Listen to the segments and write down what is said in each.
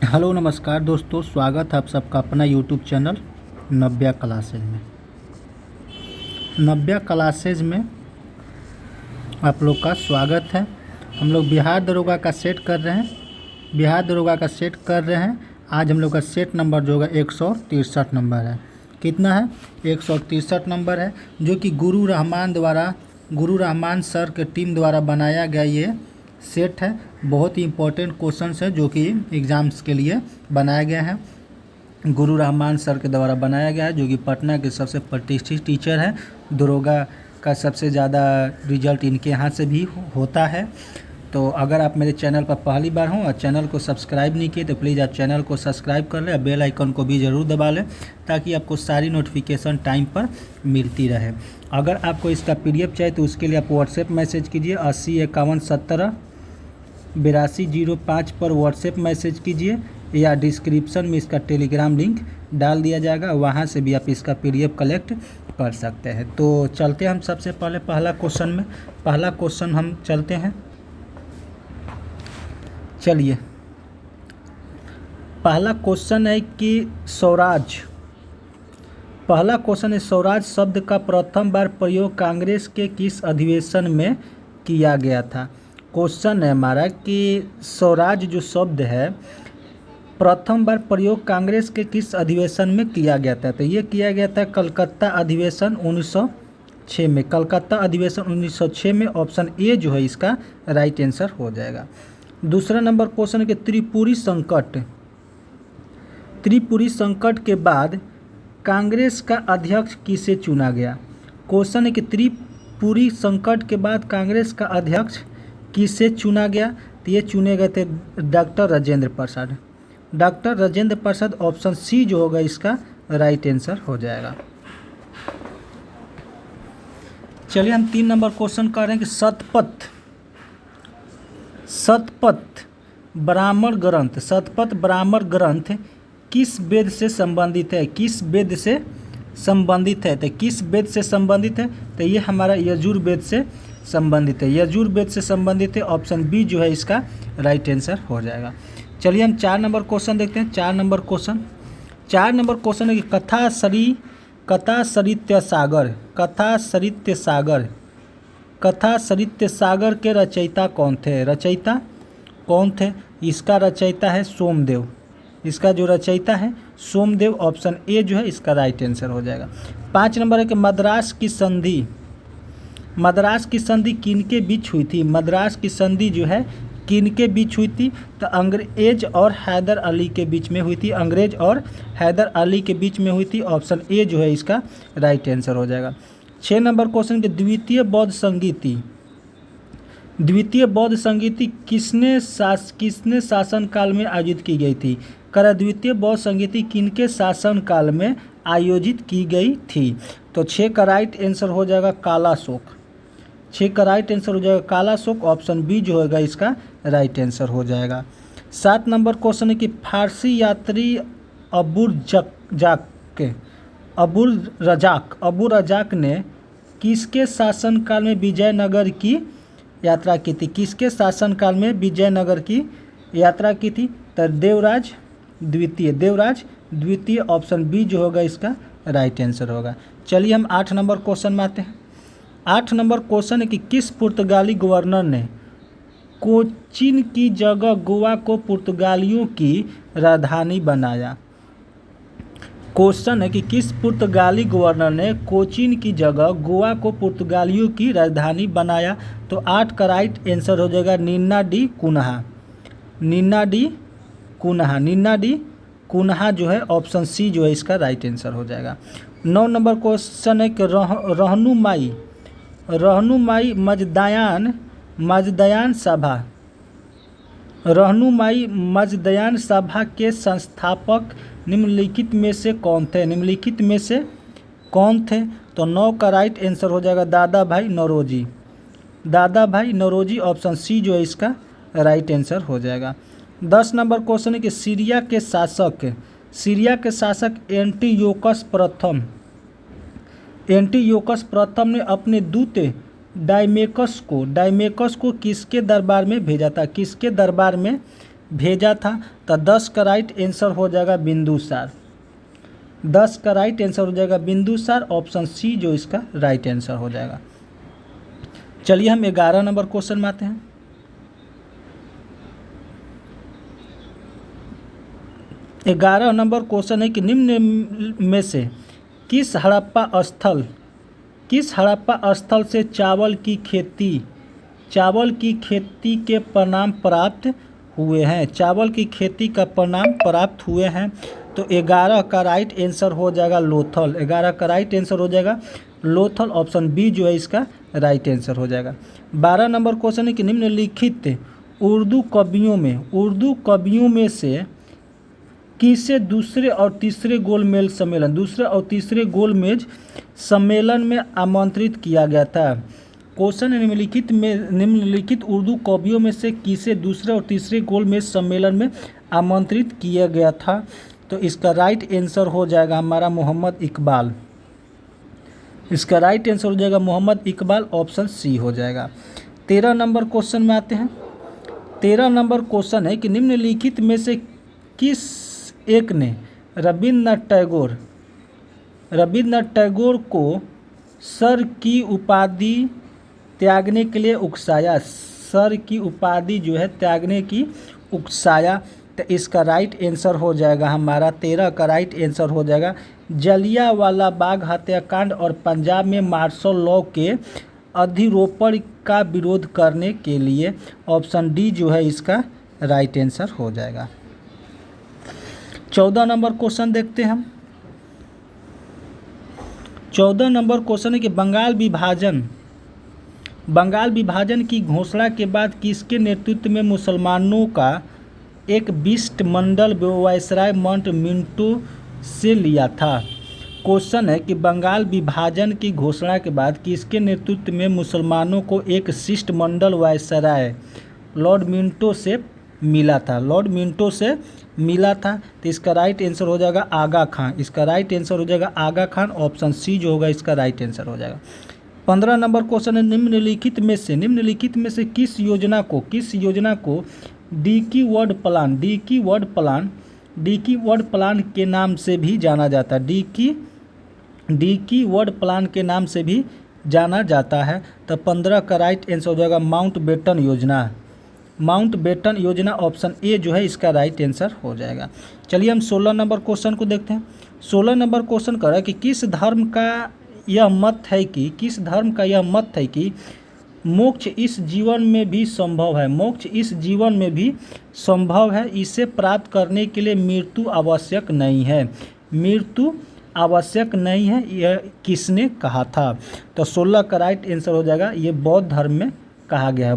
Hello नमस्कार दोस्तों, स्वागत है आप सबका अपना यूट्यूब चैनल नव्या क्लासेज में। नव्या क्लासेज में आप लोग का स्वागत है। हम लोग बिहार दरोगा का सेट कर रहे हैं। आज हम लोग का सेट नंबर जो होगा 163 नंबर है। कितना है? 163 नंबर है, जो कि गुरु रहमान सर के टीम द्वारा बनाया गया ये सेट है। बहुत ही इम्पोर्टेंट क्वेश्चंस है जो कि एग्ज़ाम्स के लिए बनाया गया है। गुरु रहमान सर के द्वारा बनाया गया है, जो कि पटना के सबसे प्रतिष्ठित टीचर है। दरोगा का सबसे ज़्यादा रिजल्ट इनके यहाँ से भी होता है। तो अगर आप मेरे चैनल पर पहली बार हों और चैनल को सब्सक्राइब नहीं किए तो प्लीज़ आप चैनल को सब्सक्राइब कर लें और बेल आइकन को भी ज़रूर दबा लें, ताकि आपको सारी नोटिफिकेशन टाइम पर मिलती रहे। अगर आपको इसका PDF चाहिए तो उसके लिए आप व्हाट्सएप मैसेज कीजिए 8051178205 पर व्हाट्सएप मैसेज कीजिए, या डिस्क्रिप्शन में इसका टेलीग्राम लिंक डाल दिया जाएगा, वहाँ से भी आप इसका PDF कलेक्ट कर सकते हैं। तो चलते हैं हम सबसे पहले पहला क्वेश्चन हम चलते हैं। चलिए, पहला क्वेश्चन है कि स्वराज शब्द का प्रथम बार प्रयोग कांग्रेस के किस अधिवेशन में किया गया था। क्वेश्चन है हमारा कि स्वराज जो शब्द है प्रथम बार प्रयोग कांग्रेस के किस अधिवेशन में किया गया था। तो ये किया गया था कलकत्ता अधिवेशन 1906 में। कलकत्ता अधिवेशन 1906 में। ऑप्शन ए जो है इसका राइट आंसर हो जाएगा। दूसरा नंबर क्वेश्चन है कि त्रिपुरी संकट के बाद कांग्रेस का अध्यक्ष किसे चुना गया। क्वेश्चन है कि त्रिपुरी संकट के बाद कांग्रेस का अध्यक्ष किसे चुना गया। तो ये चुने गए थे doctor Rajendra Prasad. Option C जो होगा इसका राइट आंसर हो जाएगा। चलिए, हम 3 नंबर क्वेश्चन कर रहे हैं कि शतपथ ब्राह्मण ग्रंथ किस वेद से संबंधित है। तो किस वेद से संबंधित है। तो ये हमारा यजुर्वेद से संबंधित है। ऑप्शन बी जो है इसका राइट आंसर हो जाएगा। चलिए, हम 4 नंबर क्वेश्चन देखते हैं। 4 नंबर क्वेश्चन है कि कथा सरित्य सागर के रचयिता कौन थे। इसका रचयिता है सोमदेव। ऑप्शन ए जो है इसका राइट आंसर हो जाएगा। 5 नंबर है कि मद्रास की संधि किनके बीच हुई थी। मद्रास की संधि जो है किनके बीच हुई थी। तो अंग्रेज और हैदर अली के बीच में हुई थी। ऑप्शन ए जो है इसका राइट आंसर हो जाएगा। 6 नंबर क्वेश्चन के द्वितीय बौद्ध संगीति किसने शासन काल में आयोजित की गई थी। द्वितीय बौद्ध संगीति किनके शासन काल में आयोजित की गई थी। तो 6 का राइट आंसर हो जाएगा कालाशोक। ऑप्शन बी जो होगा इसका राइट आंसर हो जाएगा। 7 नंबर क्वेश्चन है कि फारसी यात्री अबू रजाक ने किसके शासनकाल में विजयनगर की यात्रा की थी। तो देवराज द्वितीय। ऑप्शन बी जो होगा इसका राइट आंसर होगा। चलिए, हम 8 नंबर क्वेश्चन में आते हैं। 8 नंबर क्वेश्चन है कि किस पुर्तगाली गवर्नर ने कोचीन की जगह गोवा को पुर्तगालियों की राजधानी बनाया। क्वेश्चन है कि किस पुर्तगाली गवर्नर ने कोचीन की जगह गोवा को पुर्तगालियों की राजधानी बनाया। तो 8 का राइट आंसर हो जाएगा निन्ना डी कुन्हा जो है ऑप्शन सी जो है इसका राइट आंसर हो जाएगा। 9 नंबर क्वेश्चन है कि रहनुमाई मजदयान सभा के संस्थापक निम्नलिखित में से कौन थे। तो 9 का राइट आंसर हो जाएगा दादा भाई नौरोजी। ऑप्शन सी जो है इसका राइट आंसर हो जाएगा। 10 नंबर क्वेश्चन है कि सीरिया के शासक एंटीयोकस प्रथम ने अपने दूत डायमेकस को किसके दरबार में भेजा था। भेजा था, तो 10 का राइट आंसर हो जाएगा बिंदुसार। 10 का राइट आंसर हो जाएगा बिंदुसार, ऑप्शन सी जो इसका राइट आंसर हो जाएगा। चलिए हम 11 नंबर क्वेश्चन में आते हैं। 11 नंबर क्वेश्चन है कि निम्न में से किस हड़प्पा स्थल से चावल की खेती के परिणाम प्राप्त हुए हैं, चावल की खेती का परिणाम प्राप्त हुए हैं। तो 11 का राइट आंसर हो जाएगा लोथल। 11 का राइट आंसर हो जाएगा लोथल, ऑप्शन बी जो है इसका राइट आंसर हो जाएगा। 12 नंबर क्वेश्चन है कि निम्नलिखित उर्दू कवियों में से किसे दूसरे और तीसरे गोलमेज सम्मेलन में आमंत्रित किया गया था। क्वेश्चन निम्नलिखित उर्दू कवियों में से किसे दूसरे और तीसरे गोलमेज सम्मेलन में आमंत्रित किया गया था। तो इसका राइट आंसर हो जाएगा हमारा मोहम्मद इकबाल। इसका राइट आंसर हो जाएगा मोहम्मद इकबाल, ऑप्शन सी हो जाएगा। 13 नंबर क्वेश्चन में आते हैं। 13 नंबर क्वेश्चन है कि निम्नलिखित में से किस एक ने रविन्द्रनाथ टैगोर को सर की उपाधि त्यागने के लिए उकसाया। सर की उपाधि जो है त्यागने की उकसाया। तो इसका राइट आंसर हो जाएगा हमारा 13 का राइट आंसर हो जाएगा जलियांवाला बाग हत्याकांड और पंजाब में मार्शल लॉ के अधिरोपण का विरोध करने के लिए, ऑप्शन डी जो है इसका राइट आंसर हो जाएगा। 14 नंबर क्वेश्चन देखते हैं हम। 14 नंबर क्वेश्चन है कि बंगाल विभाजन की घोषणा के बाद किसके नेतृत्व में मुसलमानों का एक शिष्टमंडल वायसराय माउंट मिंटो से लिया था। क्वेश्चन है कि बंगाल विभाजन की घोषणा के बाद किसके नेतृत्व में मुसलमानों को एक शिष्टमंडल वायसराय लॉर्ड मिंटो से मिला था। तो इसका राइट आंसर हो जाएगा आगा खान। इसका राइट आंसर हो जाएगा आगा खान, ऑप्शन सी जो होगा इसका राइट आंसर हो जाएगा। 15 नंबर क्वेश्चन है निम्नलिखित में से किस योजना को डिकी वर्ल्ड प्लान के नाम से भी जाना जाता है। डिकी वर्ल्ड प्लान के नाम से भी जाना जाता है। तो 15 का राइट आंसर हो जाएगा माउंट बेटन योजना, ऑप्शन ए जो है इसका राइट आंसर हो जाएगा। चलिए हम 16 नंबर क्वेश्चन को देखते हैं। 16 नंबर क्वेश्चन कर रहा है कि किस धर्म का यह मत है कि मोक्ष इस जीवन में भी संभव है। इसे प्राप्त करने के लिए मृत्यु आवश्यक नहीं है। यह किसने कहा था। तो 16 का राइट आंसर हो जाएगा ये बौद्ध धर्म में कहा गया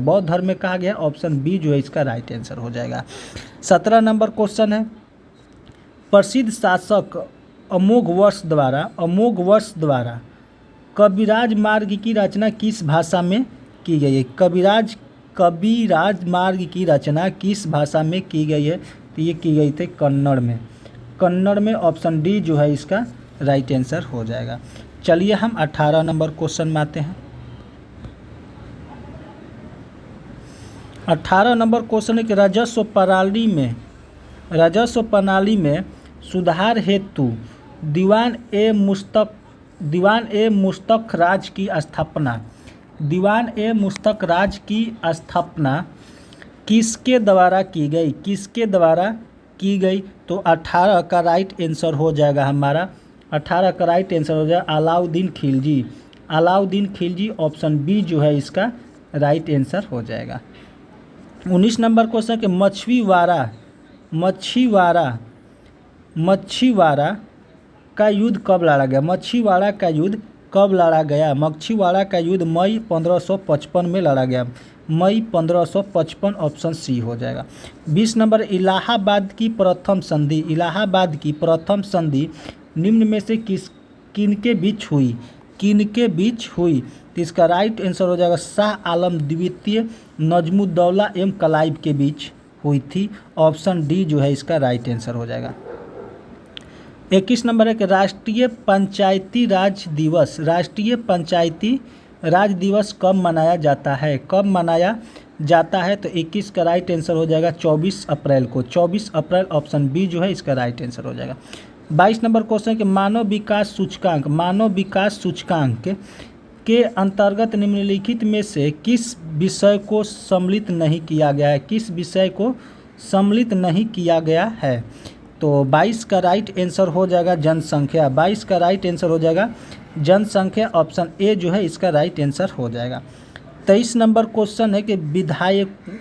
है, ऑप्शन बी जो है इसका राइट आंसर हो जाएगा। 17 नंबर क्वेश्चन है प्रसिद्ध शासक अमोघ वर्ष द्वारा कविराज मार्ग की रचना किस भाषा में की गई है। कविराज मार्ग की रचना किस भाषा में की गई है। तो ये की गई थी कन्नड़ में, ऑप्शन डी जो है इसका राइट आंसर हो जाएगा। चलिए हम 18 नंबर क्वेश्चन में आते हैं। 18 नंबर क्वेश्चन है कि राजस्व प्रणाली में सुधार हेतु दीवान ए मुश्तक राज की स्थापना किसके द्वारा की गई। तो 18 का राइट आंसर हो जाएगा हमारा 18 का राइट आंसर हो जाएगा अलाउद्दीन खिलजी, ऑप्शन बी जो है इसका राइट आंसर हो जाएगा। 19 नंबर क्वेश्चन के मच्छीवाड़ा का युद्ध कब लड़ा गया। मच्छीवाड़ा का युद्ध मई 1555 में लड़ा गया। मई 1555, ऑप्शन सी हो जाएगा। 20 नंबर इलाहाबाद की प्रथम संधि निम्न में से किनके बीच हुई। तो इसका राइट आंसर हो जाएगा शाह आलम द्वितीय नजमुद्दौला एवं क्लाइव के बीच हुई थी, ऑप्शन डी जो है इसका राइट आंसर हो जाएगा। 21 नंबर है कि राष्ट्रीय पंचायती राज दिवस कब मनाया जाता है, तो 21 का राइट आंसर हो जाएगा 24 अप्रैल को। 24 अप्रैल ऑप्शन बी जो है इसका राइट आंसर हो जाएगा। 22 नंबर क्वेश्चन है कि मानव विकास सूचकांक के अंतर्गत निम्नलिखित में से किस विषय को सम्मिलित नहीं किया गया है? किस विषय को सम्मिलित नहीं किया गया है? तो 22 का राइट आंसर हो जाएगा जनसंख्या। 22 का राइट आंसर हो जाएगा जनसंख्या, ऑप्शन ए जो है इसका राइट आंसर हो जाएगा। 23 नंबर क्वेश्चन है कि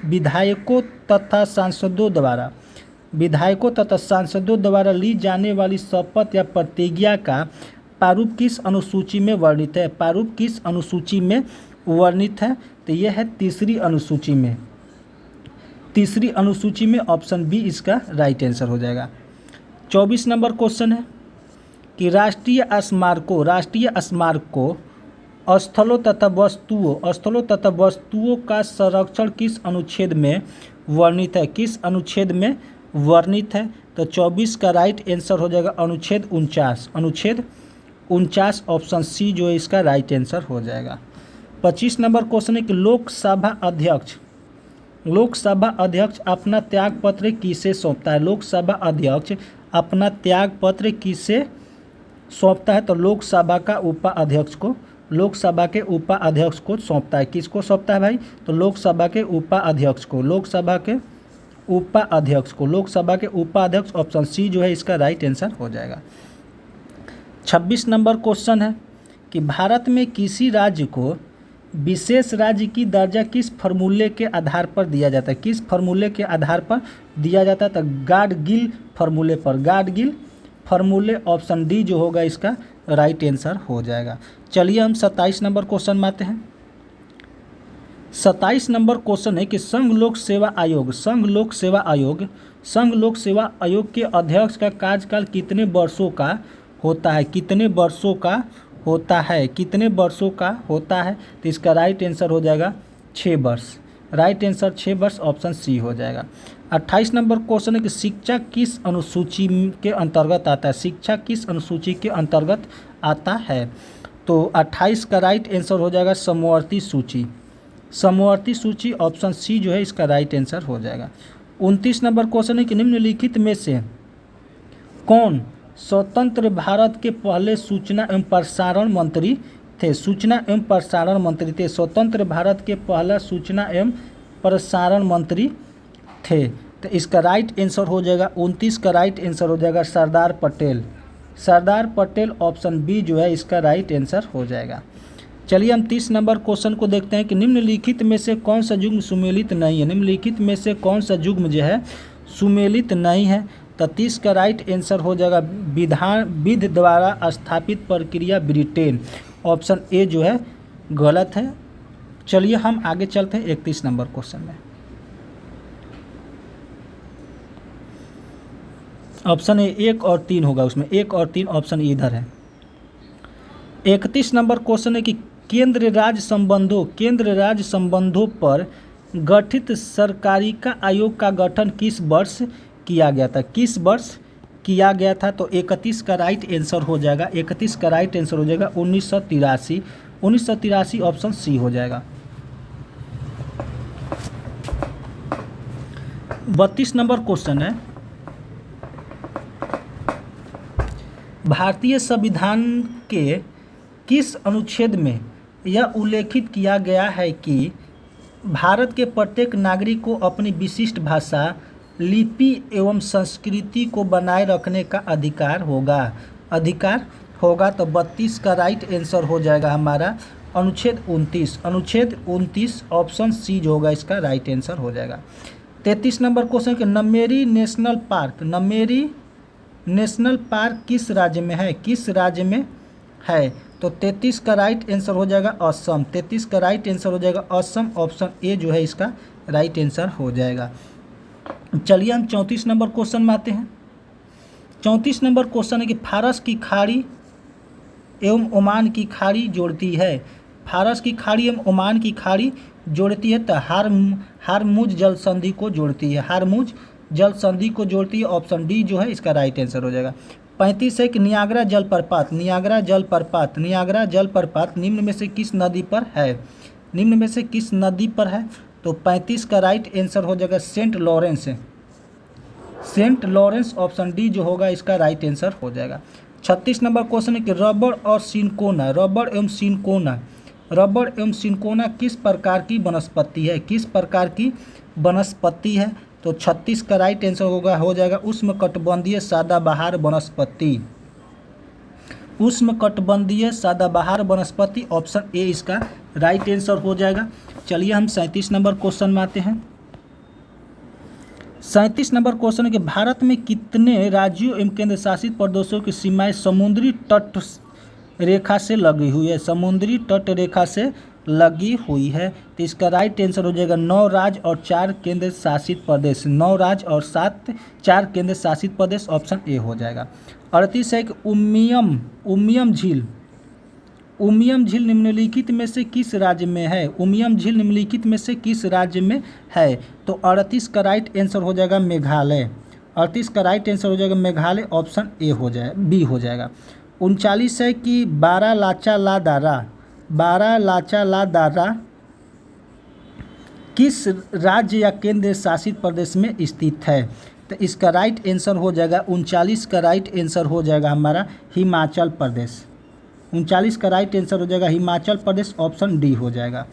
विधायकों तथा सांसदों द्वारा ली जाने वाली शपथ या प्रतिज्ञा का प्रारूप किस अनुसूची में वर्णित है? प्रारूप किस अनुसूची में वर्णित है? तो यह है तीसरी अनुसूची में ऑप्शन बी इसका राइट आंसर हो जाएगा। 24 नंबर क्वेश्चन है कि राष्ट्रीय स्मारकों स्थलों तथा वस्तुओं का संरक्षण किस अनुच्छेद में वर्णित है? किस अनुच्छेद में वर्णित है? तो 24 का राइट आंसर हो जाएगा अनुच्छेद 49 ऑप्शन सी जो है इसका राइट आंसर हो जाएगा। 25 नंबर क्वेश्चन है कि लोकसभा अध्यक्ष अपना त्यागपत्र किसे सौंपता है? लोकसभा अध्यक्ष अपना त्यागपत्र किसे सौंपता है? तो लोकसभा के उपाध्यक्ष को सौंपता है। किसको सौंपता है भाई? तो लोकसभा के उपाध्यक्ष ऑप्शन सी जो है इसका राइट आंसर हो जाएगा। 26 नंबर क्वेश्चन है कि भारत में किसी राज्य को विशेष राज्य की दर्जा किस फॉर्मूले के आधार पर दिया जाता है? किस फॉर्मूले के आधार पर दिया जाता है? तो गाडगिल फॉर्मूले ऑप्शन डी जो होगा इसका राइट आंसर हो जाएगा। चलिए हम 27 नंबर क्वेश्चन में आते हैं। 27 नंबर क्वेश्चन है कि संघ लोक सेवा आयोग के अध्यक्ष का कार्यकाल कितने वर्षों का होता है? कितने वर्षों का होता है? तो इसका राइट आंसर हो जाएगा 6 वर्ष। राइट आंसर 6 वर्ष ऑप्शन सी हो जाएगा। 28 नंबर क्वेश्चन है कि शिक्षा किस अनुसूची के अंतर्गत आता है? शिक्षा किस अनुसूची के अंतर्गत आता है? तो 28 का राइट आंसर हो जाएगा समवर्ती सूची ऑप्शन सी जो है इसका राइट आंसर हो जाएगा। 29 नंबर क्वेश्चन है कि निम्नलिखित में से कौन स्वतंत्र भारत के पहले सूचना एवं प्रसारण मंत्री थे? स्वतंत्र भारत के पहला सूचना एवं प्रसारण मंत्री थे। तो इसका राइट आंसर हो जाएगा 29 का राइट आंसर हो जाएगा सरदार पटेल ऑप्शन बी जो है इसका राइट आंसर हो जाएगा। चलिए हम 30 नंबर क्वेश्चन को देखते हैं कि निम्नलिखित में से कौन सा युग्म सुमेलित नहीं है? निम्नलिखित में से कौन सा युग्म जो है सुमेलित नहीं है? तो 30 का राइट आंसर हो जाएगा विधि द्वारा स्थापित प्रक्रिया ब्रिटेन, ऑप्शन ए जो है गलत है। चलिए हम आगे चलते हैं 31 नंबर क्वेश्चन में। ऑप्शन ए 1 और 3 होगा, उसमें 1 और 3 ऑप्शन इधर है। 31 नंबर क्वेश्चन है कि केंद्र राज्य संबंधों पर गठित सरकारी का आयोग का गठन किस वर्ष किया गया था? किस वर्ष किया गया था? तो 31 का राइट आंसर हो जाएगा 1983 ऑप्शन सी हो जाएगा। 32 नंबर क्वेश्चन है भारतीय संविधान के किस अनुच्छेद में यह उल्लेखित किया गया है कि भारत के प्रत्येक नागरिक को अपनी विशिष्ट भाषा, लिपि एवं संस्कृति को बनाए रखने का अधिकार होगा? तो 32 का राइट आंसर हो जाएगा हमारा अनुच्छेद 29 ऑप्शन सी जो होगा इसका राइट आंसर हो जाएगा। 33 नंबर क्वेश्चन के नमेरी नेशनल पार्क किस राज्य में है? तो 33 का राइट आंसर हो जाएगा असम। 33 का राइट आंसर हो जाएगा असम, ऑप्शन ए जो है इसका राइट आंसर हो जाएगा। चलिए हम 34 नंबर क्वेश्चन में आते हैं। 34 नंबर क्वेश्चन है कि फारस की खाड़ी एवं ओमान की खाड़ी जोड़ती है। फारस की खाड़ी एवं ओमान की खाड़ी जोड़ती है तो हारमुज जल संधि को जोड़ती है, ऑप्शन डी जो है इसका राइट आंसर हो जाएगा। 35 है कि नियाग्रा जलप्रपात निम्न में से किस नदी पर है? तो 35 का राइट आंसर हो जाएगा Saint Lawrence. Saint Lawrence option D जो होगा इसका राइट आंसर हो जाएगा। 36 नंबर क्वेश्चन है कि रबड़ और सिंकोना, रबड़ एवं सिंकोना किस प्रकार की वनस्पति है, किस प्रकार की वनस्पति है। तो 36 का राइट आंसर हो जाएगा उष्णकटिबंधीय सदाबहार वनस्पति, उष्णकटिबंधीय सदाबहार वनस्पति, ऑप्शन ए इसका राइट आंसर हो जाएगा। चलिए हम 37 नंबर क्वेश्चन में आते हैं। 37 नंबर क्वेश्चन है कि भारत में कितने राज्यों एवं केंद्र शासित प्रदेशों की सीमाएं समुद्री तट रेखा से लगी हुई है, समुद्री तट रेखा से लगी हुई है। तो इसका राइट आंसर हो जाएगा 9 राज्य और 4 केंद्र शासित प्रदेश, 9 राज्य और 4 केंद्र शासित प्रदेश, ऑप्शन ए हो जाएगा। 38 है कि उमियम झील निम्नलिखित में से किस राज्य में है, उमियम झील निम्नलिखित में से किस राज्य में है। तो 38 का राइट आंसर हो जाएगा मेघालय, 38 का राइट आंसर हो जाएगा मेघालय, ऑप्शन ए हो जाएगा, बी हो जाएगा। 39 है कि बारालाचा ला दारा किस राज्य या केंद्र शासित प्रदेश में स्थित है। तो इसका राइट आंसर हो जाएगा 39 का राइट आंसर हो जाएगा हमारा हिमाचल प्रदेश, 39 का राइट आंसर हो जाएगा हिमाचल प्रदेश, ऑप्शन डी हो जाएगा।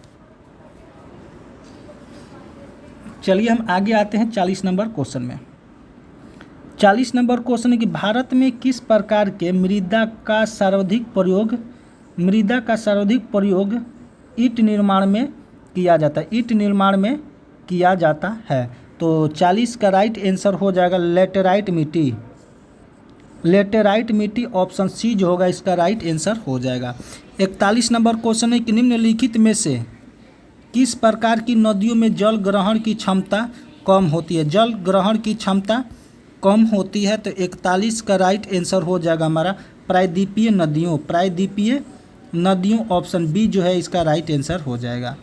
चलिए हम आगे आते हैं 40 नंबर क्वेश्चन में। 40 नंबर क्वेश्चन है कि भारत में किस प्रकार के मृदा का सर्वाधिक प्रयोग ईंट निर्माण में किया जाता है, ईंट निर्माण में किया जाता है। तो 40 का राइट आंसर हो जाएगा लेटेराइट मिट्टी, ऑप्शन सी जो होगा इसका राइट आंसर हो जाएगा। 41 नंबर क्वेश्चन है कि निम्नलिखित में से किस प्रकार की नदियों में जल ग्रहण की क्षमता कम होती है, जल ग्रहण की क्षमता कम होती है। तो 41 का राइट आंसर हो जाएगा हमारा प्रायद्वीपीय नदियों, ऑप्शन बी जो है इसका राइट आंसर हो जाएगा।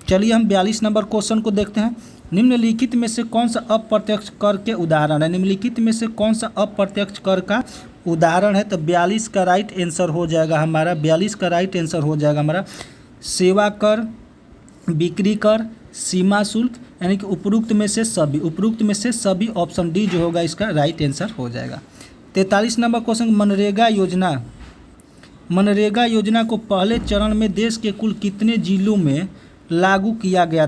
चलिए हम 42 नंबर क्वेश्चन को देखते हैं। निम्नलिखित में से कौन सा अप्रत्यक्ष कर के उदाहरण है, निम्नलिखित में से कौन सा अप्रत्यक्ष कर का उदाहरण है। तो 42 का राइट आंसर हो जाएगा हमारा, 42 का राइट आंसर हो जाएगा हमारा सेवा कर, बिक्री कर, सीमा शुल्क, यानी कि उपरोक्त में से सभी, ऑप्शन डी जो होगा इसका राइट आंसर हो जाएगा। 43 नंबर क्वेश्चन, मनरेगा योजना को पहले चरण में देश के कुल कितने जिलों में लागू किया गया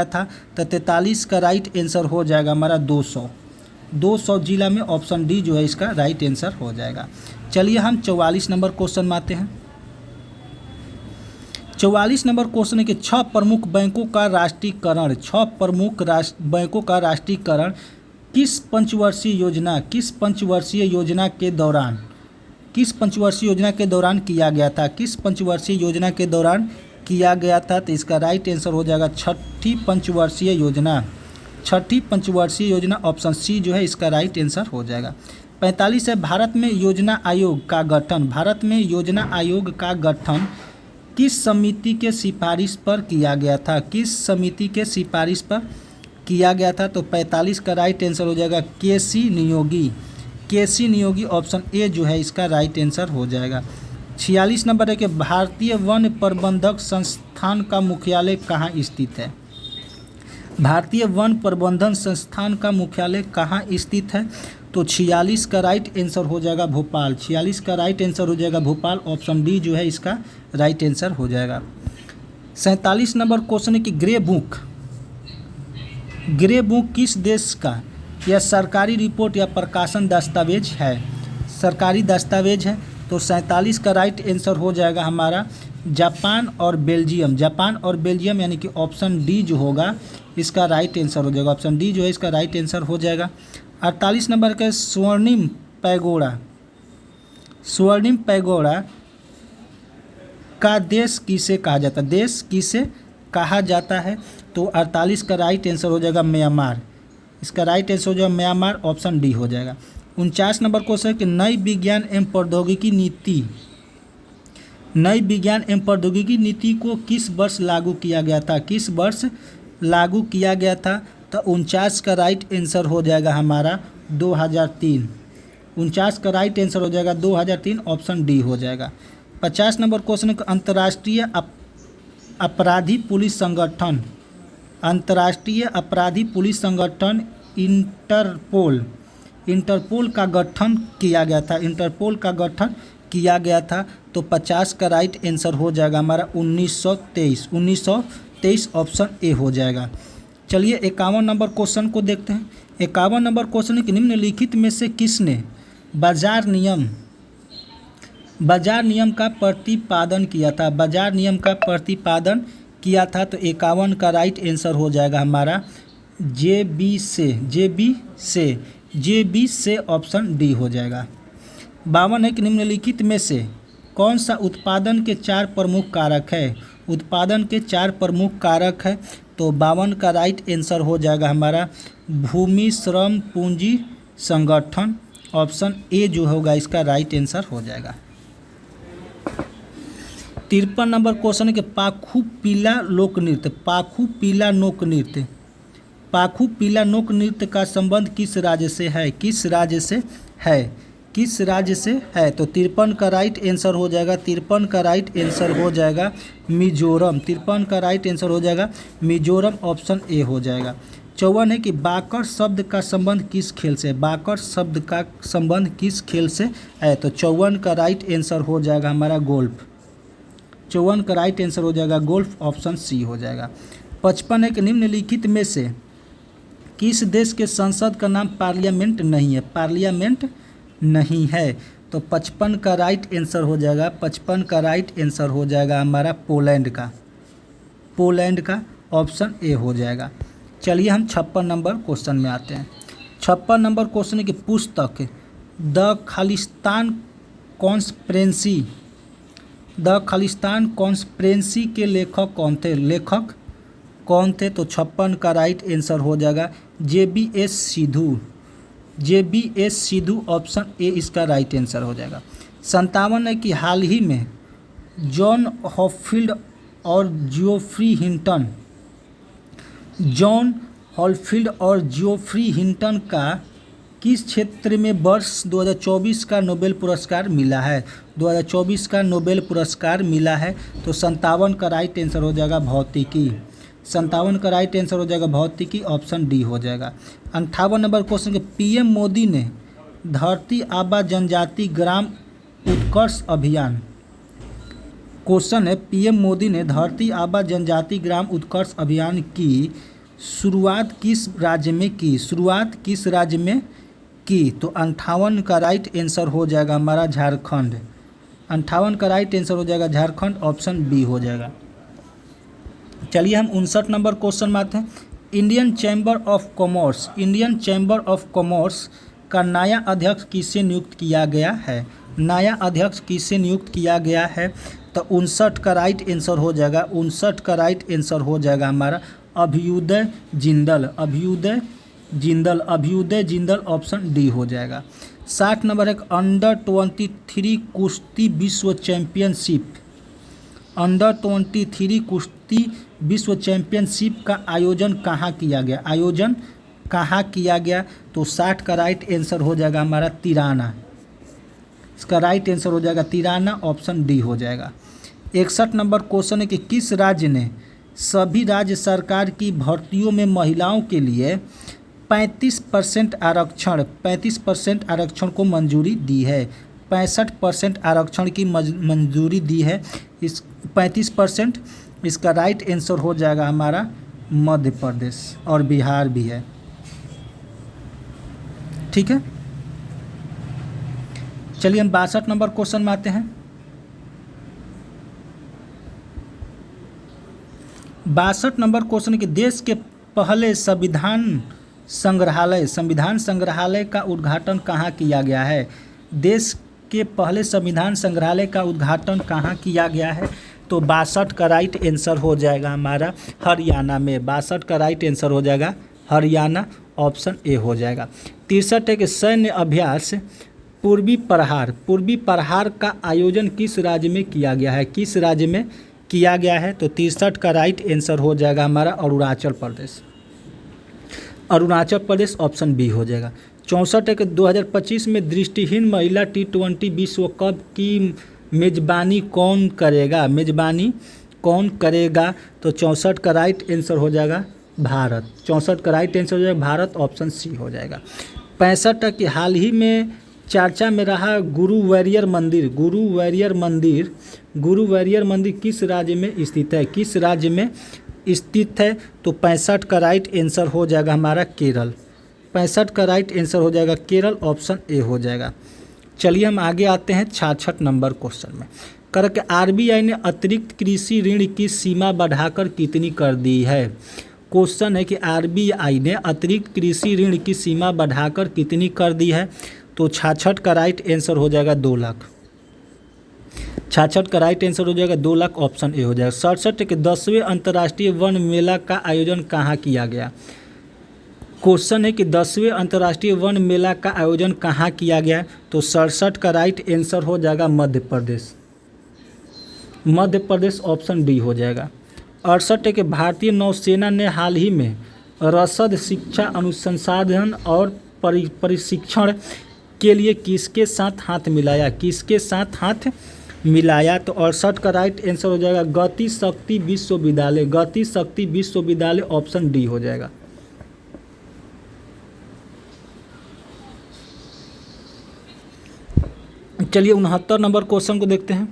था। तो 43 का राइट आंसर हो जाएगा हमारा 200 जिला में, ऑप्शन डी जो है इसका राइट आंसर हो जाएगा। चलिए हम 44 नंबर क्वेश्चन में आते हैं। 44 नंबर क्वेश्चन है कि 6 प्रमुख बैंकों का राष्ट्रीयकरण किस पंचवर्षीय योजना के दौरान किया गया था। तो इसका राइट आंसर हो जाएगा छठी पंचवर्षीय योजना, ऑप्शन सी जो है इसका राइट आंसर हो जाएगा। 45 है भारत में योजना आयोग का गठन किस समिति के सिफारिश पर किया गया था। तो 45 का राइट आंसर हो जाएगा केसी नियोगी, ऑप्शन ए जो है इसका राइट आंसर हो जाएगा। 46 नंबर है कि भारतीय वन प्रबंधन संस्थान का मुख्यालय कहाँ स्थित है। भारतीय वन प्रबंधन संस्थान का मुख्यालय कहाँ स्थित है। तो 46 का राइट आंसर हो जाएगा भोपाल, 46 का राइट आंसर हो जाएगा भोपाल, ऑप्शन डी जो है इसका राइट आंसर हो जाएगा। 47 नंबर क्वेश्चन है कि ग्रे बुक किस देश का यह सरकारी रिपोर्ट या प्रकाशन दस्तावेज है, सरकारी दस्तावेज है। तो 47 का राइट आंसर हो जाएगा हमारा जापान और बेल्जियम, यानी कि ऑप्शन डी जो होगा इसका राइट आंसर हो जाएगा, ऑप्शन डी जो है इसका राइट आंसर हो जाएगा। 48 नंबर का स्वर्णिम पैगोड़ा का देश किसे कहा जाता है। तो 48 का राइट आंसर हो जाएगा म्यांमार, इसका राइट आंसर हो जाएगा म्यांमार, ऑप्शन डी हो जाएगा। 49 नंबर क्वेश्चन है कि नई विज्ञान एवं प्रौद्योगिकी नीति को किस वर्ष लागू किया गया था। तो 49 का राइट आंसर हो जाएगा हमारा 2003, 49 का राइट आंसर हो जाएगा 2003, ऑप्शन डी हो जाएगा। 50 नंबर क्वेश्चन है कि अपराधी पुलिस संगठन, अंतर्राष्ट्रीय अपराधी पुलिस संगठन इंटरपोल का गठन किया गया था, इंटरपोल का गठन किया गया था। तो 50 का राइट आंसर हो जाएगा हमारा 1923 ऑप्शन ए हो जाएगा। चलिए 51 नंबर क्वेश्चन को देखते हैं। 51 नंबर क्वेश्चन है कि निम्नलिखित में से किसने बाजार नियम का प्रतिपादन किया था, बाजार नियम का प्रतिपादन किया था। तो 51 का राइट आंसर हो जाएगा हमारा जे बी से ऑप्शन डी हो जाएगा। 52 है कि निम्नलिखित में से कौन सा उत्पादन के 4 प्रमुख कारक है, उत्पादन के 4 प्रमुख कारक है। तो 52 का राइट आंसर हो जाएगा हमारा भूमि, श्रम, पूंजी, संगठन। ऑप्शन ए जो होगा इसका राइट आंसर हो जाएगा। 53 नंबर क्वेश्चन है कि पाखू पीला लोक नृत्य, पाखू पीला लोक नृत्य का संबंध किस राज्य से है, किस राज्य से है, किस राज्य से है। तो 53 का राइट आंसर हो जाएगा, 53 का राइट आंसर हो जाएगा मिजोरम, 53 का राइट आंसर हो जाएगा मिजोरम। ऑप्शन ए हो जाएगा। 54 है कि बाकर शब्द का संबंध किस खेल से, बाकर शब्द का संबंध किस खेल से है। तो 54 का राइट आंसर हो जाएगा हमारा गोल्फ, 54 का राइट आंसर हो जाएगा गोल्फ। ऑप्शन सी हो जाएगा। 55 है कि निम्नलिखित में से किस देश के संसद का नाम पार्लियामेंट नहीं है, पार्लियामेंट नहीं है। तो 55 का राइट आंसर हो जाएगा, 55 का राइट आंसर हो जाएगा हमारा पोलैंड का। ऑप्शन ए हो जाएगा। चलिए हम 56 नंबर क्वेश्चन में आते हैं। 56 नंबर क्वेश्चन की पुस्तक द खालिस्तान कॉन्स्पिरेसी के लेखक कौन थे। तो 56 का राइट आंसर हो जाएगा जे.बी.एस. सिद्धू। ऑप्शन ए इसका राइट आंसर हो जाएगा। 57 है कि हाल ही में जॉन हॉलफील्ड और जियोफ्री हिंटन का किस क्षेत्र में वर्ष 2024 का नोबेल पुरस्कार मिला है, 2024 का नोबेल पुरस्कार मिला है। तो 57 का राइट आंसर हो जाएगा भौतिकी, 57 का राइट आंसर हो जाएगा भौतिकी। ऑप्शन डी हो जाएगा। 58 नंबर क्वेश्चन के पीएम मोदी ने धरती आबा जनजाति ग्राम उत्कर्ष अभियान, क्वेश्चन है पीएम मोदी ने धरती आबा जनजाति ग्राम उत्कर्ष अभियान की शुरुआत किस राज्य में की, शुरुआत किस राज्य में की। तो 58 का राइट आंसर हो जाएगा हमारा झारखंड, 58 का राइट आंसर हो जाएगा झारखंड। ऑप्शन बी हो जाएगा। चलिए हम 59 नंबर क्वेश्चन में आते हैं। इंडियन चैम्बर ऑफ कॉमर्स का नया अध्यक्ष किसे नियुक्त किया गया है, नया अध्यक्ष किसे नियुक्त किया गया है। तो 59 का राइट आंसर हो जाएगा, 59 का राइट आंसर हो जाएगा हमारा अभ्युदय जिंदल। ऑप्शन डी हो जाएगा। 60 नंबर एक अंडर 23 कुश्ती विश्व चैंपियनशिप का आयोजन कहाँ किया गया, तो 60 का राइट आंसर हो जाएगा हमारा तिराना, इसका राइट आंसर हो जाएगा तिराना। ऑप्शन डी हो जाएगा। 61 नंबर क्वेश्चन है कि किस राज्य ने सभी राज्य सरकार की भर्तियों में महिलाओं के लिए 35% आरक्षण को मंजूरी दी है, 65% आरक्षण की मंजूरी दी है। इस 35% इसका राइट आंसर हो जाएगा हमारा मध्य प्रदेश और बिहार भी है। ठीक है, चलिए हम 62 नंबर क्वेश्चन में आते हैं। 62 नंबर क्वेश्चन के देश के पहले संविधान संग्रहालय का उद्घाटन कहाँ किया गया है, देश के पहले संविधान संग्रहालय का उद्घाटन कहाँ किया गया है। तो 62 का राइट आंसर हो जाएगा हमारा हरियाणा में, 62 का राइट आंसर हो जाएगा हरियाणा। ऑप्शन ए हो जाएगा। 63 है कि सैन्य अभ्यास पूर्वी प्रहार का आयोजन किस राज्य में किया गया है, किस राज्य में किया गया है। तो 63 का राइट आंसर हो जाएगा हमारा अरुणाचल प्रदेश। ऑप्शन बी हो जाएगा। 64 है कि 2025 में दृष्टिहीन महिला T20 विश्व कप की मेजबानी कौन करेगा? तो 64 का राइट आंसर हो जाएगा भारत। 64 का राइट आंसर हो जाएगा भारत, ऑप्शन सी हो जाएगा। 65 की हाल ही में चर्चा में रहा गुरुवारियर मंदिर। गुरुवारियर मंदिर किस राज्य में स्थित है? किस राज्य में स्थित है? तो 65 का राइट आंसर हो जाएगा हमारा केरल। 65 का राइट आंसर हो जाएगा केरल, ऑप्शन ए हो जाएगा। चलिए हम आगे आते हैं 66 नंबर क्वेश्चन में। कर के आरबीआई ने अतिरिक्त कृषि ऋण की सीमा बढ़ाकर कितनी कर दी है? क्वेश्चन है कि आरबीआई ने अतिरिक्त कृषि ऋण की सीमा बढ़ाकर कितनी कर दी है? तो 66 का राइट आंसर हो जाएगा 2 लाख। 66 का राइट आंसर हो जाएगा 2 लाख, ऑप्शन ए हो जाएगा। 67 के 10वें अंतर्राष्ट्रीय वन मेला का आयोजन कहाँ किया गया? क्वेश्चन है कि 10वें अंतर्राष्ट्रीय वन मेला का आयोजन कहाँ किया गया? तो 67 का राइट आंसर हो जाएगा मध्य प्रदेश। मध्य प्रदेश, ऑप्शन डी हो जाएगा। 68 के भारतीय नौसेना ने हाल ही में रसद शिक्षा अनुसंधान और प्रशिक्षण के लिए किसके साथ हाथ मिलाया? किसके साथ हाथ मिलाया? तो 68 का राइट आंसर हो जाएगा गति शक्ति विश्वविद्यालय। गति शक्ति विश्वविद्यालय, ऑप्शन डी हो जाएगा। चलिए 69 नंबर क्वेश्चन को देखते हैं।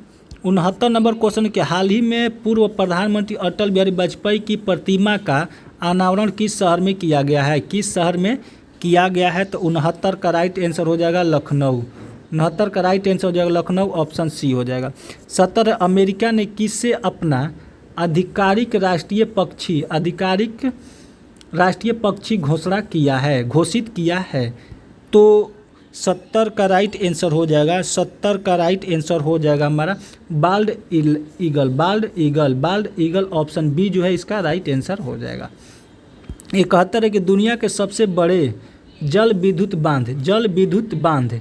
69 नंबर क्वेश्चन के हाल ही में पूर्व प्रधानमंत्री अटल बिहारी वाजपेयी की प्रतिमा का अनावरण किस शहर में किया गया है? किस शहर में किया गया है? तो 69 का राइट आंसर हो जाएगा लखनऊ। 69 का राइट आंसर हो जाएगा लखनऊ, ऑप्शन सी हो जाएगा। 70 अमेरिका ने किससे अपना आधिकारिक राष्ट्रीय पक्षी घोषित किया है? तो 70 का राइट आंसर हो जाएगा, 70 का राइट आंसर हो जाएगा हमारा बाल्ड ईगल, ऑप्शन बी जो है इसका राइट आंसर हो जाएगा। 71 है कि दुनिया के सबसे बड़े जल विद्युत बांध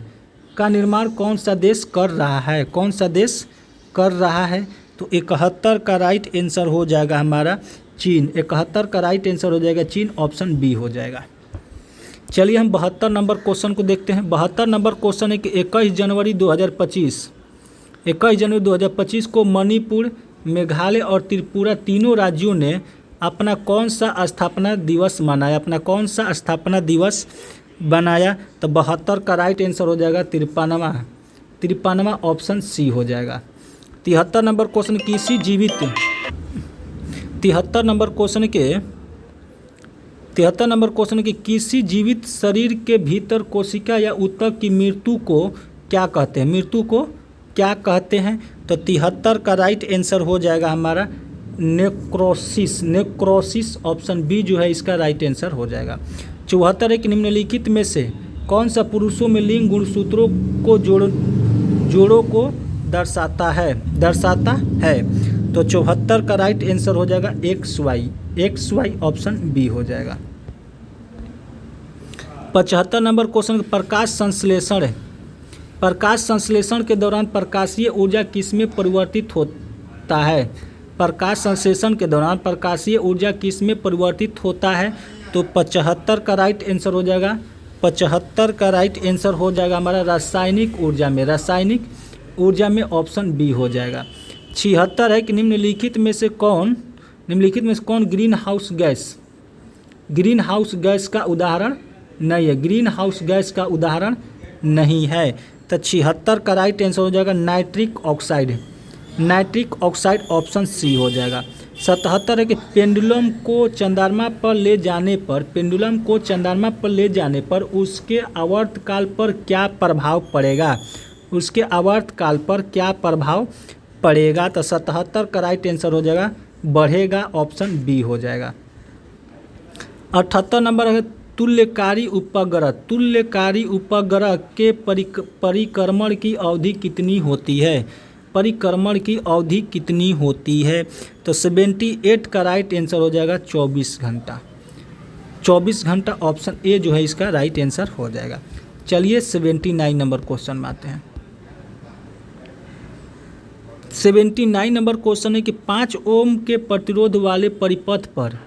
का निर्माण कौन सा देश कर रहा है? कौन सा देश कर रहा है? तो 71 का राइट आंसर हो जाएगा हमारा चीन। 71 का राइट आंसर हो जाएगा चीन, ऑप्शन बी हो जाएगा। चलिए हम 72 नंबर क्वेश्चन को देखते हैं। 72 नंबर क्वेश्चन है कि 21 जनवरी 2025 को मणिपुर, मेघालय और त्रिपुरा तीनों राज्यों ने अपना कौन सा स्थापना दिवस मनाया? अपना कौन सा स्थापना दिवस बनाया? तो 72 का राइट आंसर हो जाएगा 53वां, ऑप्शन सी हो जाएगा। 73 नंबर क्वेश्चन किसी जीवित 73 नंबर क्वेश्चन के किसी जीवित शरीर के भीतर कोशिका या ऊतक की मृत्यु को क्या कहते हैं? तो 73 का राइट आंसर हो जाएगा हमारा नेक्रोसिस, ऑप्शन बी जो है इसका राइट आंसर हो जाएगा। 74 एक निम्नलिखित में से कौन सा पुरुषों में लिंग गुणसूत्रों को जोड़ों को दर्शाता है? तो 74 का राइट आंसर हो जाएगा XY, ऑप्शन बी हो जाएगा। 75 नंबर क्वेश्चन प्रकाश संश्लेषण है। प्रकाश संश्लेषण के दौरान प्रकाशीय ऊर्जा किसमें परिवर्तित होता है? प्रकाश संश्लेषण के दौरान प्रकाशीय ऊर्जा किसमें परिवर्तित होता है? तो 75 का राइट आंसर हो जाएगा 75 का राइट आंसर हो जाएगा हमारा रासायनिक ऊर्जा में, ऑप्शन बी हो जाएगा। 76 है कि निम्नलिखित में से कौन ग्रीन हाउस गैस का उदाहरण नहीं है? ग्रीन हाउस गैस का उदाहरण नहीं है। तो 76 का राइट आंसर हो जाएगा नाइट्रिक ऑक्साइड, ऑप्शन सी हो जाएगा। 77 है कि पेंडुलम को चंद्रमा पर ले जाने पर उसके आवर्तकाल पर क्या प्रभाव पड़ेगा? तो 77 का राइट आंसर हो जाएगा बढ़ेगा, ऑप्शन बी हो जाएगा। 78 नंबर है तुल्यकारी उपग्रह के परिक्रमण की अवधि कितनी होती है? तो 78 का राइट आंसर हो जाएगा 24 घंटा, ऑप्शन ए जो है इसका राइट आंसर हो जाएगा। चलिए 79 नंबर क्वेश्चन में आते हैं। 79 नंबर क्वेश्चन है कि 5 ओम के प्रतिरोध वाले परिपथ पर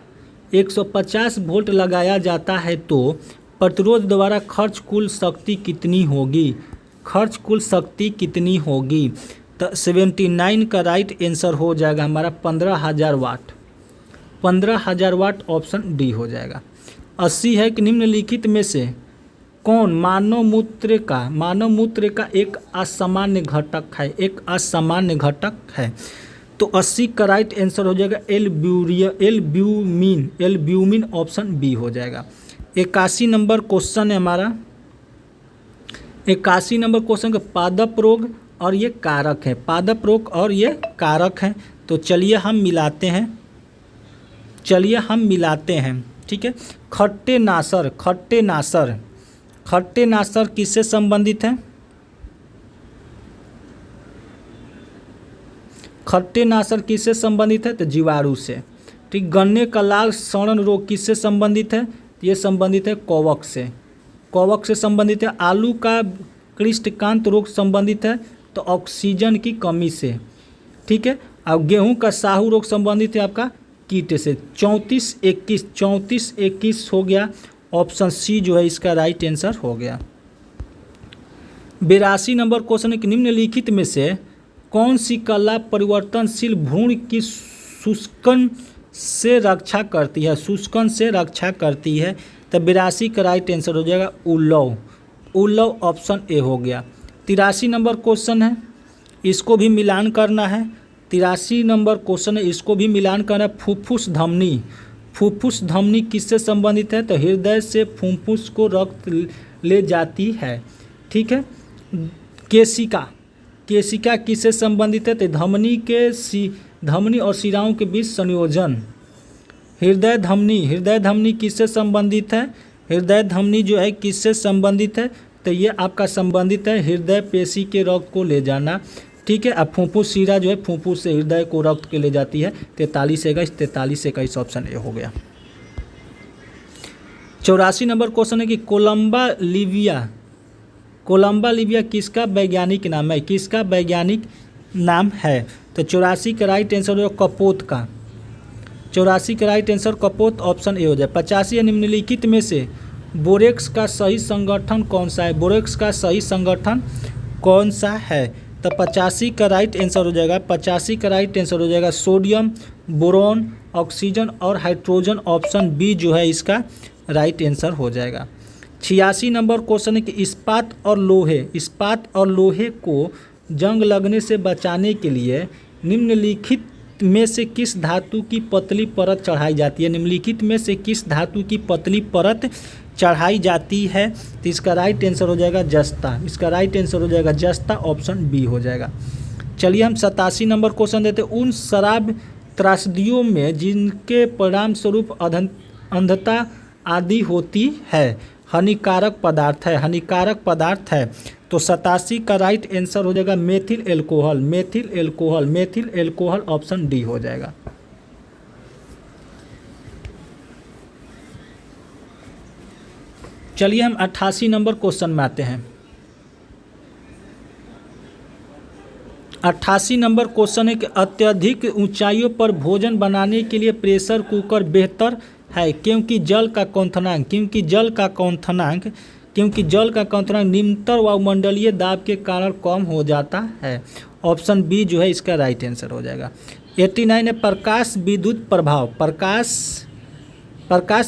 150 वोल्ट लगाया जाता है तो प्रतिरोध द्वारा खर्च कुल शक्ति कितनी होगी? तो 79 का राइट आंसर हो जाएगा हमारा 15,000 वाट। 15,000 वाट ऑप्शन डी हो जाएगा। 80 है कि निम्नलिखित में से कौन मानव मूत्र का एक असामान्य घटक है, एक असामान्य घटक है। तो 80 का राइट आंसर हो जाएगा एल्ब्यूमिन ऑप्शन बी हो जाएगा। 81 नंबर क्वेश्चन है हमारा। 81 नंबर क्वेश्चन का पादप रोग और ये कारक है, पादप रोग और ये कारक हैं। तो चलिए हम मिलाते हैं, ठीक है। खट्टे नासर किससे संबंधित है? खट्टे नासर किससे संबंधित है? तो जीवाणु से, ठीक। गन्ने का लाल सड़न रोग किससे संबंधित है? ये संबंधित है कवक से, कवक से संबंधित है। आलू का कृष्णकांत रोग संबंधित है तो ऑक्सीजन की कमी से, ठीक है। और गेहूं का साहू रोग संबंधित है आपका कीट से। 34-21 हो गया, ऑप्शन सी जो है इसका राइट आंसर हो गया। 82 नंबर क्वेश्चन है कि निम्नलिखित में से कौन सी कला परिवर्तनशील भ्रूण की शुष्कन से रक्षा करती है? शुष्कन से रक्षा करती है। तो 82 का राइट आंसर हो जाएगा उल्लव ऑप्शन ए हो गया। 83 नंबर क्वेश्चन है, इसको भी मिलान करना है। 83 नंबर क्वेश्चन है, इसको भी मिलान करना है। फुफ्फुस धमनी किससे संबंधित है? तो हृदय से फुफ्फुस को रक्त ले जाती है, ठीक है। केशिका किससे संबंधित है? तो धमनी और शिराओं के बीच संयोजन। हृदय धमनी किससे संबंधित है? हृदय धमनी जो है किससे संबंधित है? तो ये आपका संबंधित है हृदय पेशी के रक्त को ले जाना, ठीक है। अब फुफ्फुस शिरा जो है फुफ्फुस से हृदय को रक्त के ले जाती है। 43-21 ऑप्शन ए हो गया। 84 नंबर क्वेश्चन है कि कोलंबा लिविया किसका वैज्ञानिक नाम है? किसका वैज्ञानिक नाम है? तो 84 का राइट आंसर हो कपोत का। 84 का राइट आंसर कपोत ऑप्शन ए हो जाए। 85 निम्नलिखित में से बोरेक्स का सही संगठन कौन सा है? बोरेक्स का सही संगठन कौन सा है? तो 85 का राइट आंसर हो जाएगा 85 का राइट आंसर हो जाएगा सोडियम, बोरॉन, ऑक्सीजन और हाइड्रोजन ऑप्शन बी जो है इसका राइट आंसर हो जाएगा। 86 नंबर क्वेश्चन है कि इस्पात और लोहे को जंग लगने से बचाने के लिए निम्नलिखित में से किस धातु की पतली परत चढ़ाई जाती है? निम्नलिखित में से किस धातु की पतली परत चढ़ाई जाती है? तो इसका राइट आंसर हो जाएगा जस्ता। इसका राइट आंसर हो जाएगा जस्ता ऑप्शन बी हो जाएगा। चलिए हम 87 नंबर क्वेश्चन देते हैं। उन शराब त्रासदियों में जिनके परिणाम स्वरूप अंधता आदि होती है हानिकारक पदार्थ है। तो 87 का राइट आंसर हो जाएगा मेथिल एल्कोहल ऑप्शन डी हो जाएगा। चलिए हम 88 नंबर क्वेश्चन में आते हैं। 88 नंबर क्वेश्चन है कि अत्यधिक ऊंचाइयों पर भोजन बनाने के लिए प्रेशर कुकर बेहतर है क्योंकि जल का क्वथनांक निम्नतर वायुमंडलीय दाब के कारण कम हो जाता है। ऑप्शन बी जो है इसका राइट आंसर हो जाएगा। 89 है प्रकाश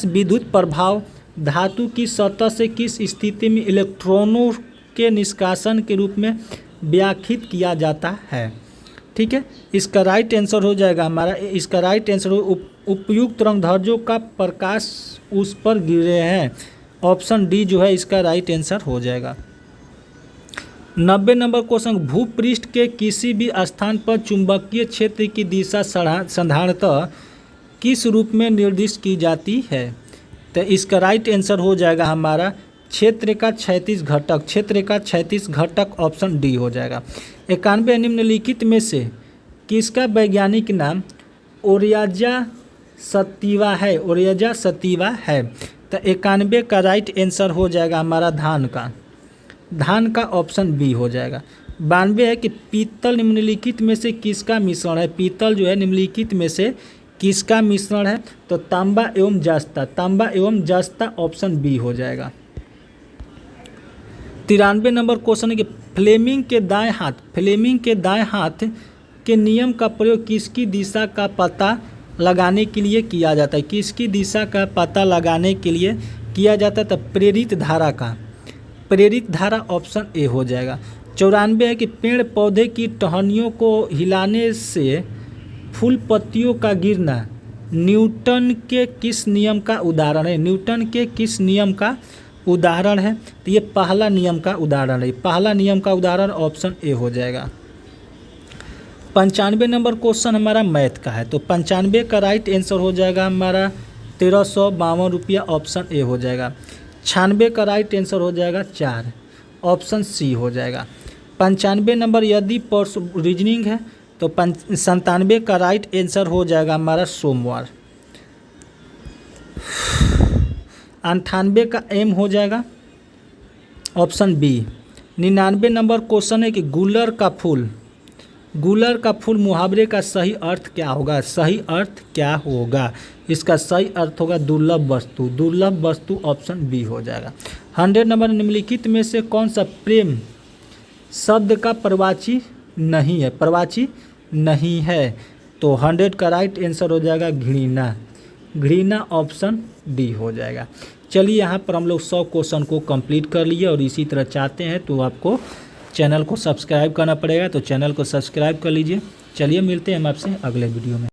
विद्युत प्रभाव धातु की सतह से किस स्थिति में इलेक्ट्रॉनों के निष्कासन के रूप में व्याख्यायित किया जाता है? ठीक है, इसका राइट आंसर हो जाएगा हमारा, इसका राइट आंसर उपयुक्त रंगध्वजों का प्रकाश उस पर गिरे हैं। ऑप्शन डी जो है इसका राइट आंसर हो जाएगा। 90 नंबर क्वेश्चन, भूपृष्ठ के किसी भी स्थान पर चुंबकीय क्षेत्र की दिशा साधारणतः किस रूप में निर्दिष्ट की जाती है? तो इसका राइट आंसर हो जाएगा हमारा क्षेत्र का क्षैतिज घटक ऑप्शन डी हो जाएगा। 91 निम्नलिखित में से किसका वैज्ञानिक नाम ओरियाजा सतीवा है? तो 91 का राइट आंसर हो जाएगा हमारा धान का ऑप्शन बी हो जाएगा। 92 है कि पीतल निम्नलिखित में से किसका मिश्रण है? पीतल जो है निम्नलिखित में से किसका मिश्रण है? तो तांबा एवं जस्ता ऑप्शन बी हो जाएगा। 93 नंबर क्वेश्चन है कि फ्लेमिंग के दाएं हाथ के नियम का प्रयोग किसकी दिशा का पता लगाने के लिए किया जाता है? किसकी दिशा का पता लगाने के लिए किया जाता है? तो प्रेरित धारा का। प्रेरित धारा ऑप्शन ए हो जाएगा। 94 है कि पेड़ पौधे की टहनियों को हिलाने से फूल पत्तियों का गिरना न्यूटन के किस नियम का उदाहरण है? न्यूटन के किस नियम का उदाहरण है? तो ये पहला नियम का उदाहरण है। पहला नियम का उदाहरण ऑप्शन ए हो जाएगा। 95 नंबर क्वेश्चन हमारा मैथ का है, तो 95 का राइट आंसर हो जाएगा हमारा 1352 रुपया, ऑप्शन ए हो जाएगा। 96 का राइट आंसर हो जाएगा 4, ऑप्शन सी हो जाएगा। 95 नंबर यदि रीजनिंग है तो 97 का राइट आंसर हो जाएगा हमारा सोमवार। 98 का एम हो जाएगा ऑप्शन बी। 99 नंबर क्वेश्चन है कि गुलर का फूल मुहावरे का सही अर्थ क्या होगा? सही अर्थ क्या होगा? इसका सही अर्थ होगा दुर्लभ वस्तु, ऑप्शन बी हो जाएगा। 100 नंबर निम्नलिखित में से कौन सा प्रेम शब्द का प्रवाची नहीं है? तो 100 का राइट आंसर हो जाएगा घृणा, ऑप्शन डी हो जाएगा। चलिए यहाँ पर हम लोग 100 क्वेश्चन को कंप्लीट कर लिए और इसी तरह चाहते हैं तो आपको चैनल को सब्सक्राइब करना पड़ेगा, तो चैनल को सब्सक्राइब कर लीजिए। चलिए मिलते हैं हम आपसे अगले वीडियो में।